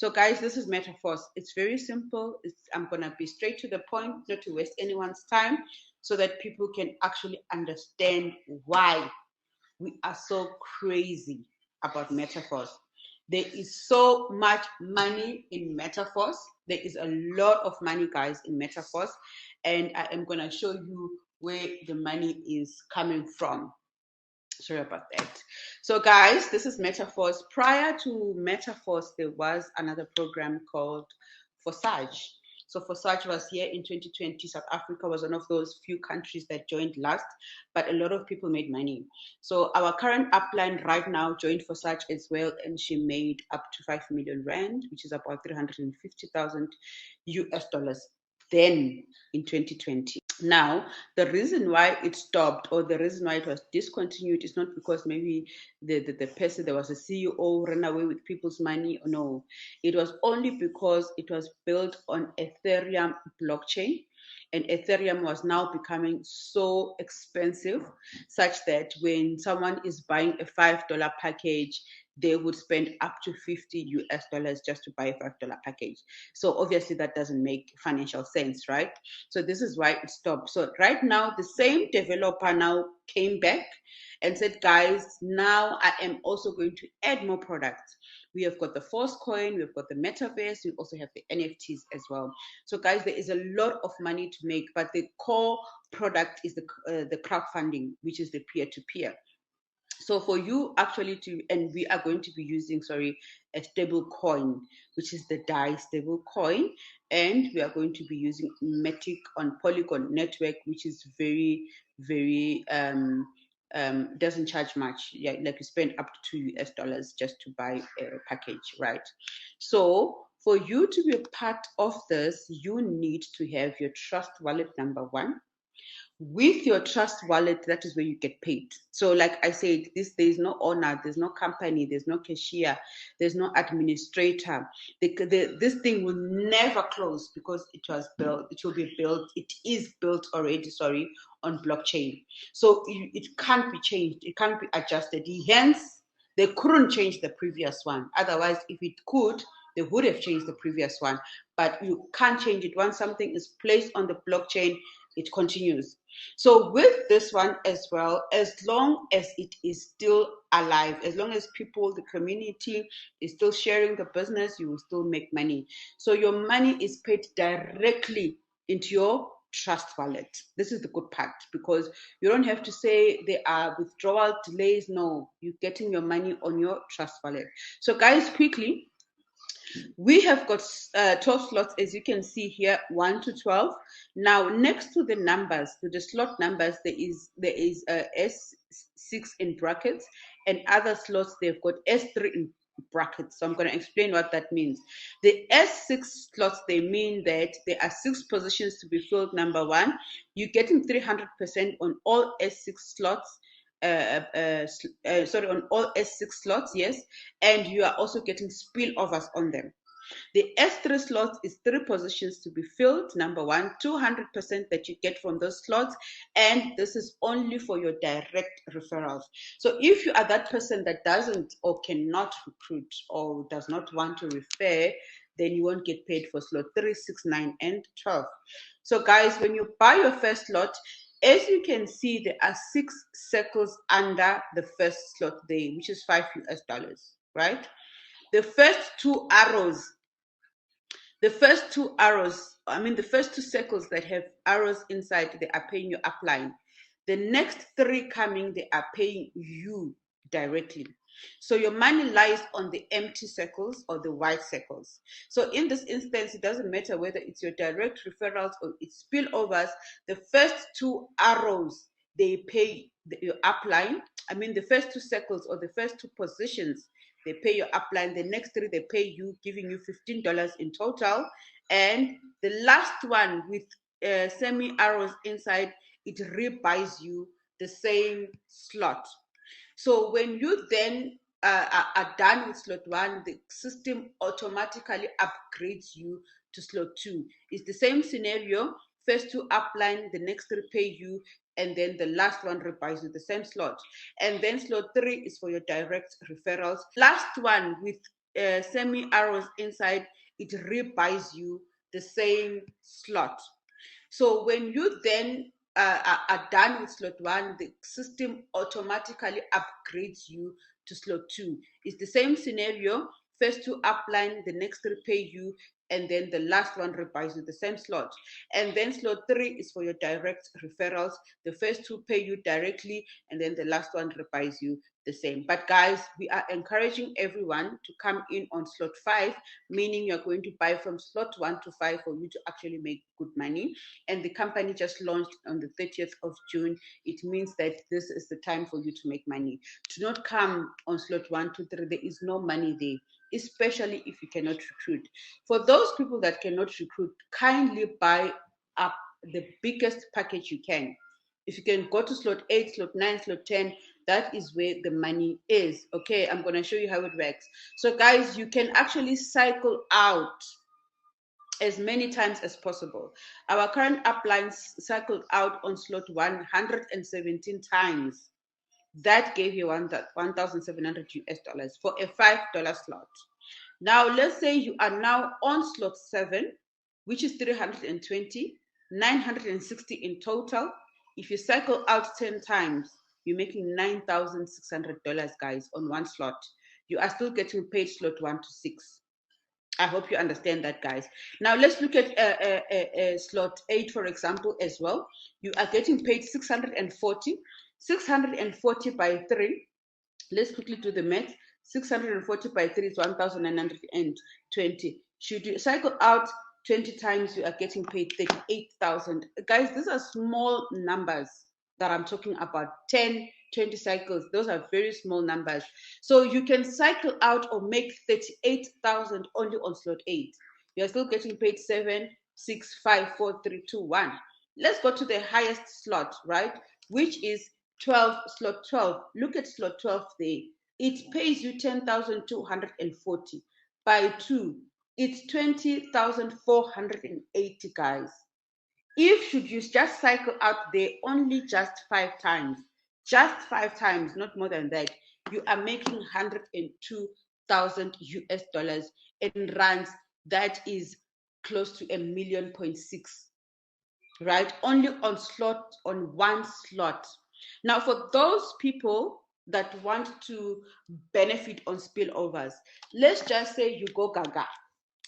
So guys, this is MetaForce. It's very simple. I'm going to be straight to the point, not to waste anyone's time, so that people can actually understand why we are so crazy about MetaForce. There is so much money in MetaForce. There is a lot of money, guys, in MetaForce. And I am going to show you where the money is coming from. Sorry about that. So guys, this is MetaForce. Prior to MetaForce, there was another program called Forsage. So Forsage was here in 2020. South Africa was one of those few countries that joined last, but a lot of people made money. So our current upline right now joined Forsage as well, and she made up to 5 million rand, which is about 350,000 US dollars then in 2020. Now, the reason why it stopped or the reason why it was discontinued is not because maybe the person, there was a CEO, ran away with people's money. No, it was only because it was built on Ethereum blockchain. And Ethereum was now becoming so expensive, such that when someone is buying a $5 package, they would spend up to 50 US dollars just to buy a $5 package. So obviously that doesn't make financial sense, right? So this is why it stopped. So right now, the same developer now came back and said, guys, now I am also going to add more products. We have got the Force coin, we've got the MetaForce, we also have the NFTs as well. So guys, there is a lot of money to make, but the core product is the crowdfunding, which is the peer-to-peer. So for you actually to, and we are going to be using, a stable coin, which is the DAI stable coin. And we are going to be using Matic on Polygon network, which is very, very, doesn't charge much. Yeah, like you spend up to US dollars just to buy a package, right? So for you to be a part of this, you need to have your Trust Wallet number one. With your Trust Wallet, that is where you get paid. So like I said, there's no owner, there's no company, there's no cashier, there's no administrator. This thing will never close because it was built, it will be built, it is built already, on blockchain. So it can't be changed, it can't be adjusted. Hence, they couldn't change the previous one. Otherwise, if it could, they would have changed the previous one. But you can't change it. Once something is placed on the blockchain, it continues. So with this one as well, as long as it is still alive, as long as people, the community is still sharing the business, you will still make money. So your money is paid directly into your Trust Wallet. This is the good part, because you don't have to say there are withdrawal delays. No, you're getting your money on your Trust Wallet. So guys, quickly, we have got 12 slots, as you can see here, 1 to 12. Now, next to the numbers, to the slot numbers, there is S6 in brackets, and other slots, they've got S3 in brackets. So I'm going to explain what that means. The S6 slots, they mean that there are 6 positions to be filled, number one. You're getting 300% on all S6 slots. On all S6 slots, yes, and you are also getting spillovers on them. The S3 slots is 3 positions to be filled. Number one, 200% that you get from those slots, and this is only for your direct referrals. So if you are that person that doesn't or cannot recruit or does not want to refer, then you won't get paid for slot 3, 6, 9, and 12. So guys, when you buy your first slot, as you can see, there are 6 circles under the first slot there, which is 5 US dollars, right? The first two arrows, the first two circles that have arrows inside, they are paying your upline. The next 3 coming, they are paying you directly. So your money lies on the empty circles or the white circles. So in this instance, it doesn't matter whether it's your direct referrals or it's spillovers. The first 2 arrows, they pay your upline. The first 2 circles or the first 2 positions, they pay your upline. The next 3, they pay you, giving you $15 in total. And the last one with semi arrows inside, it rebuys you the same slot. So when you then are done with slot 1, the system automatically upgrades you to slot 2. It's the same scenario. First 2 upline, the next 3 pay you, and then the last one rebuys you the same slot. And then slot 3 is for your direct referrals. Last one with semi arrows inside, it rebuys you the same slot. So when you then are done with slot 1, the system automatically upgrades you to slot 2. It's the same scenario. First 2 upline, the next 3 pay you, and then the last one rebuys you the same slot. And then slot 3 is for your direct referrals. The first 2 pay you directly, and then the last one rebuys you the same. But guys, we are encouraging everyone to come in on slot 5, meaning you're going to buy from slot 1 to 5 for you to actually make good money. And the company just launched on the 30th of June. It means that this is the time for you to make money. Do not come on slot 1, 2, 3. There is no money there, especially if you cannot recruit. For those people that cannot recruit, kindly buy up the biggest package you can. If you can go to slot 8, slot 9, slot 10, that is where the money is. Okay, I'm going to show you how it works. So guys, you can actually cycle out as many times as possible. Our current uplines cycled out on slot 117 times. That gave you 1,700 US dollars for a $5 slot. Now, let's say you are now on slot 7, which is 320, 960 in total. If you cycle out 10 times, you're making $9,600, guys, on one slot. You are still getting paid slot 1 to 6. I hope you understand that, guys. Now, let's look at slot 8, for example, as well. You are getting paid 640. 640 by 3. Let's quickly do the math. 640 by 3 is 1,920. Should you cycle out 20 times, you are getting paid 38,000. Guys, these are small numbers that I'm talking about. 10, 20 cycles, those are very small numbers. So you can cycle out or make 38,000 only on slot 8. You're still getting paid 7, 6, 5, 4, 3, 2, 1. Let's go to the highest slot, right? Which is 12, slot 12. Look at slot 12 there. It pays you 10,240 by 2. It's 20,480, guys. If should you just cycle out there only just 5 times, not more than that, you are making 102,000 US dollars in rands. That is close to $1.6 million, right? Only on one slot. Now, for those people that want to benefit on spillovers, let's just say you go gaga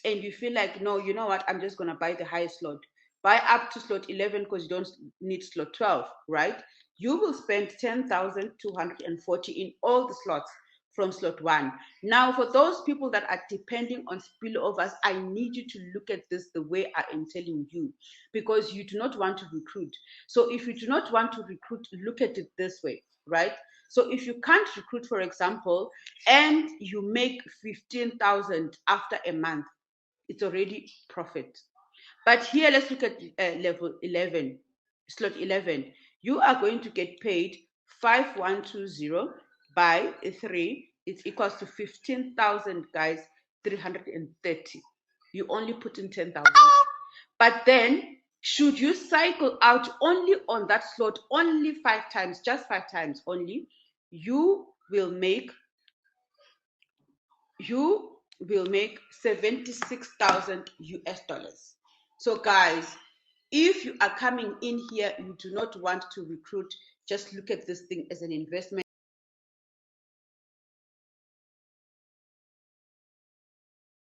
and you feel like, no, you know what, I'm just going to buy the highest slot. Buy up to slot 11 because you don't need slot 12, right? You will spend 10,240 in all the slots from slot 1. Now, for those people that are depending on spillovers, I need you to look at this the way I am telling you, because you do not want to recruit. So if you do not want to recruit, look at it this way, right? So if you can't recruit, for example, and you make 15,000 after a month, it's already profit. But here, let's look at level 11, slot 11. You are going to get paid 5,120 by 3. It's equals to 15,000, guys, 330. You only put in 10,000. But then, should you cycle out only on that slot, only 5 times, just 5 times only, you will make 76,000 US dollars. So guys, if you are coming in here, you do not want to recruit, just look at this thing as an investment.